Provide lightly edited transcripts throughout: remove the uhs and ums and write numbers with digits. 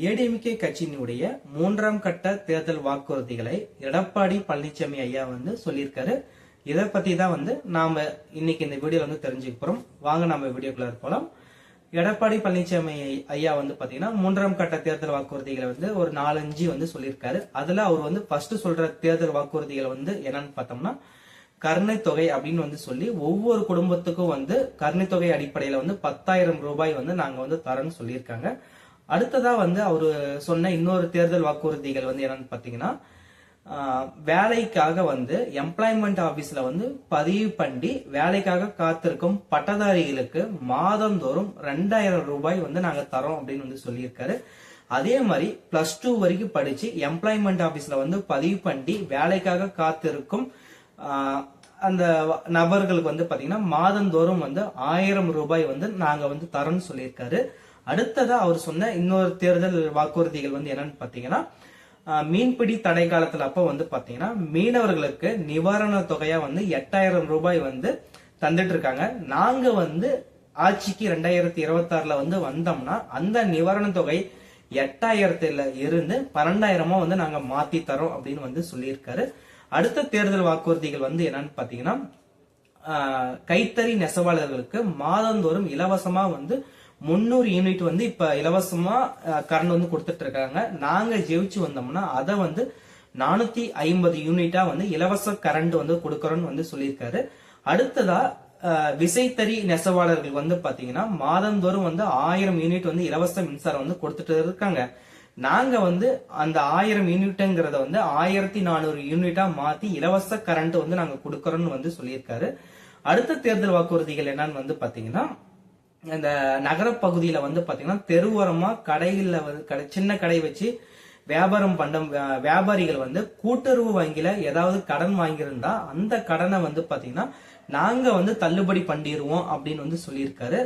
ஏடிஎம்கே கட்சியினுடைய மூன்றாம் கட்ட தேர்தல் வாக்குறுதிகளை எடப்பாடி பழனிசாமி ஐயா சொல்லியிருக்காரு. இதை பத்தி தான் நாம இன்னைக்கு இந்த வீடியோல தெரிஞ்சுக்க போறோம். வாங்க நம்ம வீடியோக்குள்ள போலாம். எடப்பாடி பழனிசாமி ஐயா பாத்தீங்கன்னா மூன்றாம் கட்ட தேர்தல் வாக்குறுதிகளை ஒரு 4-5 சொல்லியிருக்காரு. அதுல அவர் ஃபர்ஸ்ட் சொல்ற தேர்தல் வாக்குறுதிகள் என்னன்னு பார்த்தோம்னா கருணை தொகை அப்படின்னு சொல்லி ஒவ்வொரு குடும்பத்துக்கும் கருணை தொகை அடிப்படையில 10,000 ரூபாய் நாங்க தரேன்னு சொல்லியிருக்காங்க. அடுத்ததா அவரு சொன்ன இன்னொரு தேர்தல் வாக்குறுதிகள் என்னன்னு பாத்தீங்கன்னா வேலைக்காக எம்ப்ளாய்மெண்ட் ஆபீஸ்ல பதிவு பண்ணி வேலைக்காக காத்திருக்கும் பட்டதாரிகளுக்கு மாதந்தோறும் 2,000 ரூபாய் நாங்க தரோம் அப்படின்னு சொல்லியிருக்காரு. அதே மாதிரி +2 வரைக்கும் படிச்சு எம்ப்ளாய்மெண்ட் ஆபீஸ்ல பதிவு பண்ணி வேலைக்காக காத்திருக்கும் அந்த நபர்களுக்கு பாத்தீங்கன்னா மாதந்தோறும் 1,000 ரூபாய் நாங்க தரோம்னு சொல்லியிருக்காரு. அடுத்ததா அவர் சொன்ன இன்னொரு தேர்தல் வாக்குறுதிகள் என்னன்னு பாத்தீங்கன்னா மீன்பிடி தடை காலத்துல அப்ப பாத்தீங்கன்னா மீனவர்களுக்கு நிவாரண தொகையா 8,000 ரூபாய் தந்துட்டு இருக்காங்க. நாங்க ஆட்சிக்கு 2026ல வந்தோம்னா அந்த நிவாரண தொகை 8,000ல இருந்து 12,000 நாங்க மாத்தி தரோம் அப்படின்னு சொல்லியிருக்காரு. அடுத்த தேர்தல் வாக்குறுதிகள் என்னன்னு பாத்தீங்கன்னா கைத்தறி நெசவாளர்களுக்கு மாதந்தோறும் இலவசமா 300 யூனிட் இப்ப இலவசமா கரண்ட் கொடுத்துட்டு இருக்காங்க. நாங்க ஜெயிச்சு வந்தோம்னா அதை 450 யூனிட்டா இலவச கரண்ட் கொடுக்கறோம்னு சொல்லியிருக்காரு. அடுத்ததா விசைத்தறி நெசவாளர்கள் பாத்தீங்கன்னா மாதந்தோறும் 1000 யூனிட் இலவச மின்சாரம் கொடுத்துட்டு இருக்காங்க. நாங்க அந்த 1000 யூனிட்ங்கிறத 1,400 யூனிட்டா மாத்தி இலவச கரண்ட் நாங்க கொடுக்கறோம்னு சொல்லியிருக்காரு. அடுத்த தேர்தல் வாக்குறுதிகள் என்னன்னு பாத்தீங்கன்னா இந்த நகர பகுதியில பாத்தீங்கன்னா தெருவோரமா கடையில சின்ன கடை வச்சு வியாபாரம் பண்ண வியாபாரிகள் கூட்டுறவு வங்கியில ஏதாவது கடன் வாங்கியிருந்தா அந்த கடனை பாத்தீங்கன்னா நாங்க தள்ளுபடி பண்ணிடுவோம் அப்படின்னு சொல்லியிருக்காரு.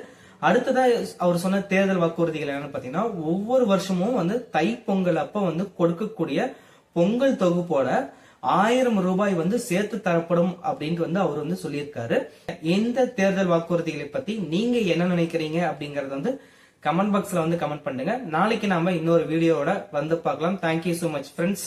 அடுத்ததா அவர் சொன்ன தேர்தல் வாக்குறுதிகள் என்னன்னு பாத்தீங்கன்னா ஒவ்வொரு வருஷமும் தை பொங்கல் அப்ப கொடுக்கக்கூடிய பொங்கல் தொகுப்போட 1,000 ரூபாய் சேர்த்து தரப்படும் அப்படின்ட்டு அவர் சொல்லியிருக்காரு. இந்த தேர்தல் வாக்குறுதிகளை பத்தி நீங்க என்ன நினைக்கிறீங்க அப்படிங்கறத கமெண்ட் பாக்ஸ்ல கமெண்ட் பண்ணுங்க. நாளைக்கு நாம இன்னொரு வீடியோவோட பார்க்கலாம். Thank you so much friends.